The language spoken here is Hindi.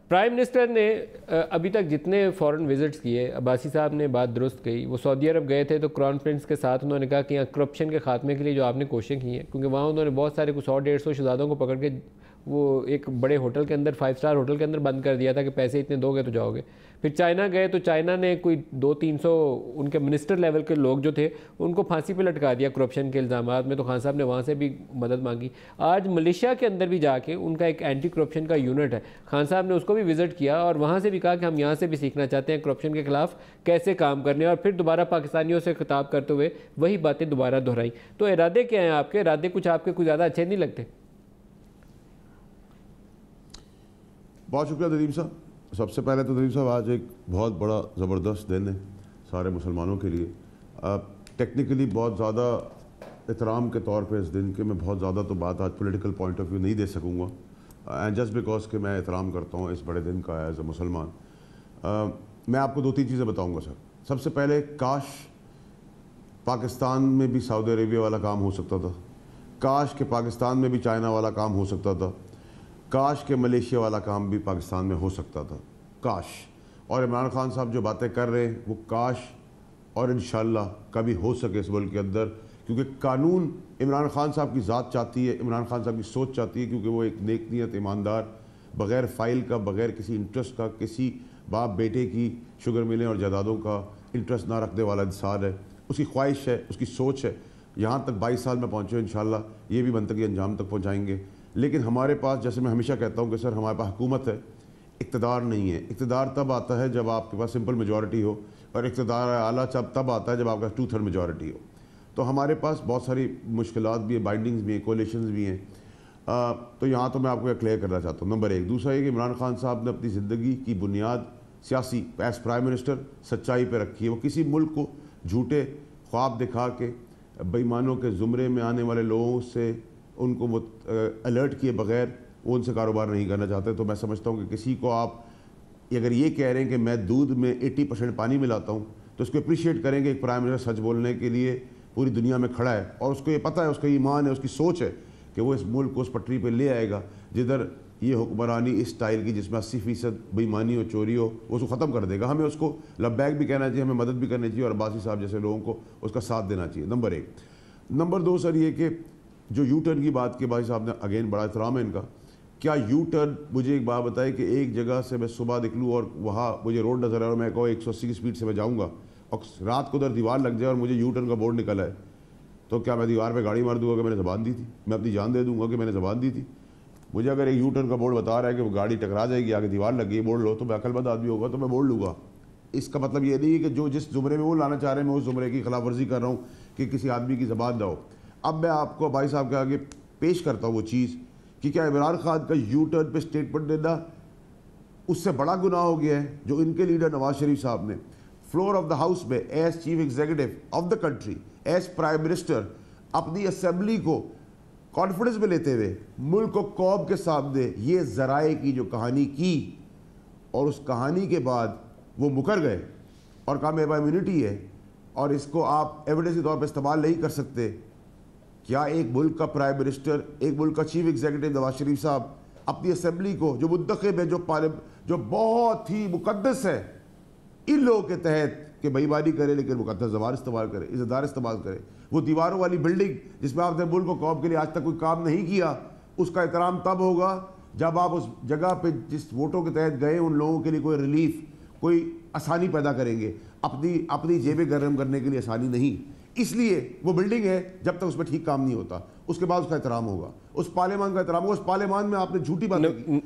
प्राइम मिनिस्टर ने अभी तक जितने फॉरेन विजिट्स किए, अब्बासी साहब ने बात दुरुस्त कही। वो सऊदी अरब गए थे तो क्राउन प्रिंस के साथ उन्होंने कहा कि यहाँ करप्शन के खात्मे के लिए जो आपने कोशिशें की हैं, क्योंकि वहाँ उन्होंने बहुत सारे कुछ 100-150 शहजादों को पकड़ के वो एक बड़े होटल के अंदर 5 स्टार होटल के अंदर बंद कर दिया था कि पैसे इतने दोगे तो जाओगे। फिर चाइना गए तो चाइना ने कोई 200-300 उनके मिनिस्टर लेवल के लोग जो थे उनको फांसी पे लटका दिया करप्शन के इल्ज़ामात में। तो खान साहब ने वहाँ से भी मदद मांगी। आज मलेशिया के अंदर भी जाके उनका एक एंटी करप्शन का यूनिट है, खान साहब ने उसको भी विज़िट किया और वहाँ से भी कहा कि हम यहाँ से भी सीखना चाहते हैं करप्शन के खिलाफ कैसे काम करने। और फिर दोबारा पाकिस्तानियों से खिताब करते हुए वही बातें दोबारा दोहराई। तो इरादे क्या हैं आपके? इरादे कुछ आपके कुछ ज़्यादा अच्छे नहीं लगते? बहुत शुक्रिया नदीम साहब। सबसे पहले तो नदीम साहब आज एक बहुत बड़ा ज़बरदस्त दिन है सारे मुसलमानों के लिए। टेक्निकली बहुत ज़्यादा एहतराम के तौर पे इस दिन के मैं बहुत ज़्यादा तो बात आज पॉलिटिकल पॉइंट ऑफ व्यू नहीं दे सकूँगा, एंड जस्ट बिकॉज कि मैं एहतराम करता हूँ इस बड़े दिन का एज ए मुसलमान। मैं आपको 2-3 चीज़ें बताऊँगा सर। सबसे पहले, काश पाकिस्तान में भी सऊदी अरेबिया वाला काम हो सकता था, काश के पाकिस्तान में भी चाइना वाला काम हो सकता था, काश के मलेशिया वाला काम भी पाकिस्तान में हो सकता था, काश। और इमरान खान साहब जो बातें कर रहे हैं वो काश और इंशाल्लाह कभी हो सके इस मुल्क के अंदर, क्योंकि कानून इमरान खान साहब की ज़ात चाहती है, इमरान खान साहब की सोच चाहती है, क्योंकि वो एक नेक नीयत ईमानदार, बग़ैर फ़ाइल का, बग़ैर किसी इंटरेस्ट का, किसी बाप बेटे की शुगर मिलें और जायदादों का इंटरेस्ट ना रखने वाला इंसान है। उसकी ख्वाहिश है, उसकी सोच है। यहाँ तक 22 साल में पहुँचे, इंशाल्लाह ये भी मनतकी अंजाम तक पहुँचाएँगे। लेकिन हमारे पास, जैसे मैं हमेशा कहता हूँ कि सर हमारे पास हुकूमत है, इक़्तिदार नहीं है। इक़्तिदार तब आता है जब आपके पास सिंपल मेजॉरिटी हो, और इक़्तिदार आला तब आता है जब आपके पास 2/3 मेजॉरिटी हो। तो हमारे पास बहुत सारी मुश्किलात भी है, बाइंडिंग्स भी हैं, कोलिशंस भी हैं। तो यहाँ तो मैं आपको क्लियर करना चाहता हूँ, नंबर 1। दूसरा ये कि इमरान खान साहब ने अपनी ज़िंदगी की बुनियाद सियासी एज प्राइम मिनिस्टर सच्चाई पर रखी है। वो किसी मुल्क को झूठे ख्वाब दिखा के बेईमानों के ज़ुमरे में आने वाले लोगों से उनको वो अलर्ट किए बगैर वो उनसे कारोबार नहीं करना चाहते। तो मैं समझता हूँ कि किसी को आप अगर ये कह रहे हैं कि मैं दूध में 80% पानी मिलाता हूँ, तो उसको अप्रिशिएट करेंगे। एक प्राइम मिनिस्टर सच बोलने के लिए पूरी दुनिया में खड़ा है और उसको ये पता है, उसका ईमान है, उसकी सोच है कि वो इस मुल्क को उस पटरी पर ले आएगा जिधर ये हुक्मरानी इस स्टाइल की, जिसमें 80% बेईमानी हो, चोरी हो, वो उसको ख़त्म कर देगा। हमें उसको लब्बैक भी कहना चाहिए, हमें मदद भी करनी चाहिए और अब्बासी साहब जैसे लोगों को उसका साथ देना चाहिए, नंबर 1। नंबर 2 सर ये कि जो यू टर्न की बात की भाई साहब ने, अगेन बड़ा एहतराम है इनका। क्या यू टर्न, मुझे एक बात बताए कि एक जगह से मैं सुबह निकलूँ और वहाँ मुझे रोड नज़र आए और मैं कहूँ 180 की स्पीड से मैं जाऊँगा और रात को उधर दीवार लग जाए और मुझे यू टर्न का बोर्ड निकला है, तो क्या मैं दीवार पे गाड़ी मार दूंगा कि मैंने ज़बान दी थी? मैं अपनी जान दे दूंगा कि मैंने ज़बान दी थी? मुझे अगर एक यू टर्न का बोर्ड बता रहा है कि वो गाड़ी टकरा जाएगी, आगे दीवार लग गई, बोर्ड लो, तो मैं अकलमंद आदमी होगा तो मैं बोर्ड लूँगा। इसका मतलब ये नहीं है कि जो जिस ज़ुमरे में वो लाना चाह रहे हैं मैं उस ज़ुमरे की खिलाफ वर्जी कर रहा हूँ कि किसी आदमी की ज़बान ना हो। अब मैं आपको भाई साहब के आगे पेश करता हूँ वो चीज़ कि क्या इमरान खान का यू टर्न पे स्टेटमेंट देना उससे बड़ा गुनाह हो गया है जो इनके लीडर नवाज शरीफ साहब ने फ्लोर ऑफ द हाउस में as chief executive of the country, as prime minister, अपनी असेंबली को कॉन्फिडेंस में लेते हुए मुल्क को कौम के सामने ये ज़राए की जो कहानी की, और उस कहानी के बाद वो मुकर गए और कहा मेरे पास इम्यूनिटी है और इसको आप एविडेंस के तौर पर इस्तेमाल नहीं कर सकते। क्या एक मुल्क का प्राइम मिनिस्टर, एक मुल्क का चीफ एग्जीक्यूटिव नवाज शरीफ साहब अपनी असेंबली को जो मुंतखब है, जो बहुत ही मुकद्दस है, इन लोगों के तहत कि बेईमानी करे लेकिन मुकद्दस ज़बान इस्तेमाल करे, इज़्ज़तदार इस्तेमाल करे, वो दीवारों वाली बिल्डिंग जिसमें आपने मुल्क को कौम के लिए आज तक कोई काम नहीं किया, उसका एहतराम तब होगा जब आप उस जगह पे जिस वोटों के तहत गए उन लोगों के लिए कोई रिलीफ, कोई आसानी पैदा करेंगे। अपनी जेबें गर्म करने के लिए आसानी नहीं, इसलिए वो बिल्डिंग है जब तक उसमें ठीक काम नहीं होता उसके बाद उसका एहतराम होगा, उस पार्लियामान का एहतराम होगा। उस पार्लियामान में आपने झूठी बातें की।